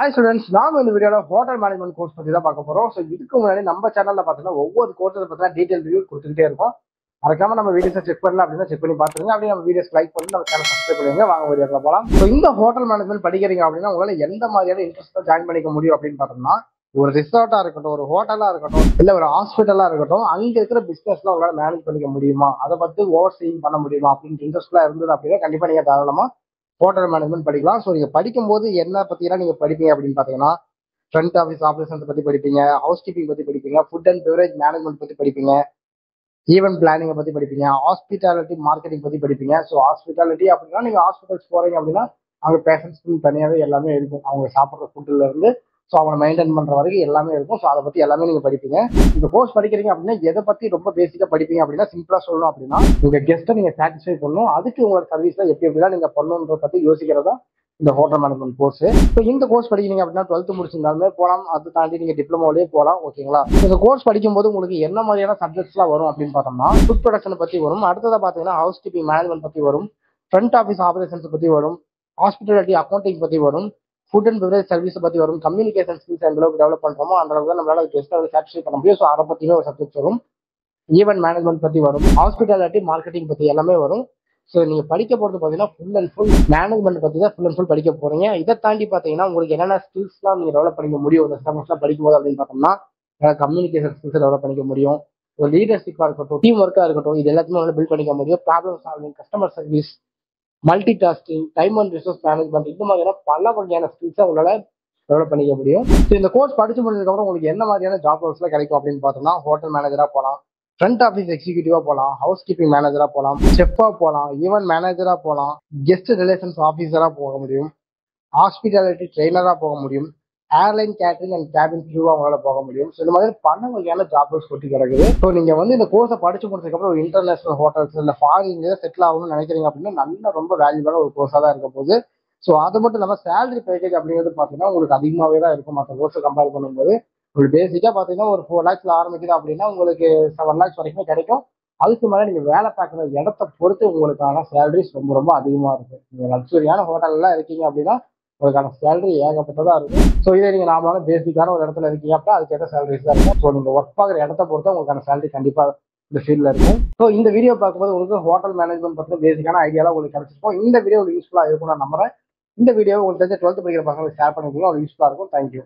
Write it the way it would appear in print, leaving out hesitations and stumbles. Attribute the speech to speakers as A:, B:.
A: Hi students, நாம இந்த வீடியோல ஹோட்டல் மேனேஜ்மெண்ட் கோர்ஸ் பத்தி தான் பார்க்க போறோம். ஸோ இதுக்கு முன்னாடி நம்ம சேனல்ல பார்த்தீங்கன்னா ஒவ்வொரு கோர்ஸை பத்தின டீடைல் ரிவ்யூ கொடுத்துக்கிட்டே இருக்கும். மறக்காம நம்ம வீடியோஸை செக் பண்ணலாம் அப்படின்னா செக் பண்ணி பார்த்துருங்க. அப்படியே நம்ம வீடியோஸ் லைக் பண்ணி நம்ம சேனல் சப்ஸ்கிரைப் பண்ணுங்க. வாங்க வீடியோல போகலாம். ஸோ இந்த ஹோட்டல் மேனேஜ்மெண்ட் படிக்கிறீங்க அப்படின்னா உங்களால எந்த மாதிரியான இன்ட்ரெஸ்ட் ஜாயின் பண்ணிக்க முடியும் அப்படின்னு பார்த்தோம்னா, ஒரு ரிசார்ட்டா இருக்கட்டும், ஒரு ஹோட்டலா இருக்கட்டும், இல்ல ஒரு ஹாஸ்பிட்டலா இருக்கட்டும், அங்க இருக்கிற பிசினஸ்லாம் உங்களால மேனேஜ் பண்ணிக்க முடியுமா, அதை பத்தி ஓவர் சீயிங் பண்ண முடியுமா அப்படின்னு இன்ட்ரெஸ்ட்லாம் இருந்தது அப்படின்னா கண்டிப்பா நீங்க தாராளமா ஹோட்டல் மேனேஜ்மெண்ட் படிக்கலாம். ஸோ நீங்க படிக்கும்போது என்ன பத்திலாம் நீங்க படிப்பீங்க அப்படின்னு பாத்தீங்கன்னா, ஃப்ரண்ட் ஆஃபீஸ் ஆபரேஷன்ஸ் பத்தி படிப்பீங்க, ஹவுஸ் கீப்பிங் பத்தி படிப்பீங்க, ஃபுட் அண்ட் பெவரேஜ் மேனேஜ்மெண்ட் பத்தி படிப்பீங்க, ஈவென்ட் பிளானிங் பத்தி படிப்பீங்க, ஹாஸ்பிட்டாலிட்டி மார்க்கெட்டிங் பத்தி படிப்பீங்க. ஸோ ஹாஸ்பிட்டாலிட்டி அப்படின்னா நீங்க ஹாஸ்பிட்டல்ஸ் போறீங்க அப்படின்னா அங்க பேஷண்ட்ஸ்க்கு தனியாவே எல்லாமே இருக்கும். அவங்க சாப்பிட்ற ஃபுட்ல இருந்து ஸோ அவங்க மெயின்டைன் பண்ற வரைக்கும் எல்லாமே இருக்கும். ஸோ அதை பத்தி எல்லாமே நீங்க படிப்பீங்க. இந்த கோர்ஸ் படிக்கிறீங்க அப்படின்னா எதை பத்தி ரொம்ப பேசிக்கா படிப்பீங்க அப்படின்னா, சிம்பிளா சொல்லணும் அப்படின்னா உங்க கெஸ்ட்டை நீங்க சாட்டிஸ்ஃபை பண்ணணும், அதுக்கு உங்களோட சர்வீஸ்ல எப்படி எப்படிலாம் நீங்க பண்ணணுன்றத பத்தி யோசிக்கிறதா இந்த ஹோட்டல் மேனேஜ்மெண்ட் கோர்ஸ். ஸோ இந்த கோர்ஸ் படிக்கிறீங்க அப்படின்னா 12th முடிச்சிருந்தாலுமே போகலாம், அதை தாண்டி நீங்க டிப்ளமோலயே போகலாம். ஓகேங்களா? இந்த கோர்ஸ் படிக்கும்போது உங்களுக்கு என்ன மாதிரியான சப்ஜெக்ட்ஸ்லாம் வரும் அப்படின்னு பார்த்தோம்னா, ஃபுட் ப்ரொடக்ஷன் பத்தி வரும், அடுத்ததா பாத்தீங்கன்னா ஹவுஸ் கீப்பிங் மேனேஜ்மெண்ட் பத்தி வரும், ஃப்ரண்ட் ஆஃபீஸ் ஆபரேஷன்ஸ் பத்தி வரும், ஹாஸ்பிட்டாலிட்டி அக்கௌண்டிங் பத்தி வரும், ஃபுட் அண்ட் பெவரேஜ் சர்வீஸ் பத்தி வரும், கம்யூனிகேஷன் ஸ்கில்ஸ் எந்த அளவுக்கு டெவலப் பண்றோமோ அந்த அளவுக்கு தான் நம்மளால கெஸ்ட்டை சாட்டிஸ்ஃபை பண்ண முடியும். ஸோ அதை பத்தியுமே ஒரு சப்ஜெக்ட் வரும், ஈவென்ட் மேனேஜ்மெண்ட் பத்தி வரும், ஹாஸ்பிட்டாலிட்டி மார்க்கெட்டிங் பத்தி எல்லாமே வரும். ஸோ நீங்க படிக்க போறது பாத்தீங்கன்னா ஃபுல் அண்ட் ஃபுல் மேனேஜ்மெண்ட் பத்தி தான் ஃபுல் அண்ட் ஃபுல் படிக்க போறீங்க. இதை தாண்டி பாத்தீங்கன்னா உங்களுக்கு என்னென்ன ஸ்கில்ஸ்லாம் நீங்க டெவலப் பண்ணிக்க முடியும் இந்த செமஸ்டர்லாம் படிக்கும்போது அப்படின்னு பார்த்தோம்னா, கம்யூனிகேஷன் ஸ்கில்ஸ் டெவலப் பண்ணிக்க முடியும், ஒரு லீடர்ஷிப்பா இருக்கட்டும், டீம் ஒர்க்கா இருக்கட்டும், இது எல்லாத்தையுமே உங்களால பில்ட் பண்ணிக்க முடியும். Problem solving, customer service, multi tasking, time and resource management, இந்த மாதிரியான பல வகையான ஸ்கில்ஸை உங்களால டெவலப் பண்ணிக்க முடியும். ஸோ இந்த கோர்ஸ் படிச்சு முடிஞ்சதுக்கு அப்புறம் உங்களுக்கு என்ன மாதிரியான ஜாப் ரோல்ஸ்லாம் கிடைக்கும் அப்படின்னு பார்த்தோம்னா, ஹோட்டல் மேனேஜரா போகலாம், ஃப்ரண்ட் ஆஃபீஸ் எக்ஸிக்யூட்டிவா போகலாம், ஹவுஸ் கீப்பிங் மேனேஜரா போகலாம், செஃப்பா போகலாம், ஈவென்ட் மேனேஜரா போகலாம், கெஸ்ட் ரிலேஷன்ஸ் ஆஃபீஸரா போக முடியும், ஹாஸ்பிட்டாலிட்டி ட்ரெயினரா போக முடியும், ஏர்லைன் கேட்டரிங் அண்ட் கேபின் க்ரூவா உங்களால போக முடியும். ஸோ இந்த மாதிரி பல வகையான ஜாப் ரோல்ஸ் கொட்டி கிடக்குது. ஸோ நீங்க வந்து இந்த கோர்ஸை படிச்சு முடிச்சதுக்கு அப்புறம் ஒரு இன்டர்நேஷனல் ஹோட்டல்ஸ் இல்ல ஃபாரின்ல செட்டில் ஆகணும்னு நினைக்கிறீங்க அப்படின்னா நல்ல ரொம்ப வேல்யூபான ஒரு கோர்ஸா தான் இருக்க போகுது. ஸோ அது மட்டும் இல்லாமல் சேலரி பேக்கேஜ் அப்படிங்கிறது பார்த்தீங்கன்னா உங்களுக்கு அதிகமாகவே தான் இருக்கும் மற்ற கோர்ஸை கம்பேர் பண்ணும்போது. உங்களுக்கு பேசிக்கா பார்த்தீங்கன்னா ஒரு 4 lakhs ஆரம்பிக்குது அப்படின்னா உங்களுக்கு 7 lakhs வரைக்குமே கிடைக்கும். அதுக்கு மேலே நீங்க வேலை பார்க்குற இடத்த பொறுத்து உங்களுக்கான சேலரிஸ் ரொம்ப ரொம்ப அதிகமா இருக்கும். நீங்க லக்ஸுரியான ஹோட்டல்லாம் இருக்கீங்க அப்படின்னா உங்களுக்கான சேலரி ஏகப்பட்டதா இருக்கும். ஸோ இதே நீங்க நார்மலான பேசிக்கான ஒரு இடத்துல இருக்கீங்க அப்படின்னா அதுக்கேற்ற சேலரிஸ் தான் இருக்கும். ஸோ நீங்க ஒர்க் பார்க்குற இடத்த பொறுத்து உங்களுக்கான சேலரி கண்டிப்பா இந்த ஃபீல்ட்ல இருக்கும். ஸோ இந்த வீடியோ பார்க்கும்போது உங்களுக்கு ஹோட்டல் மேனேஜ்மெண்ட் பற்றி பேசிக்கான ஐடியாலாம் உங்களுக்கு கிடைச்சிருக்கும். இந்த வீடியோ உங்களுக்கு யூஸ்ஃபுல்லா இருக்கும் நான் நம்புறேன். இந்த வீடியோ உங்களுக்கு தெரிஞ்ச 12th படிக்கிற பசங்களுக்கு ஷேர் பண்ணிக்கலாம், யூஸ்ஃபுல்லா இருக்கும். தேங்க்யூ.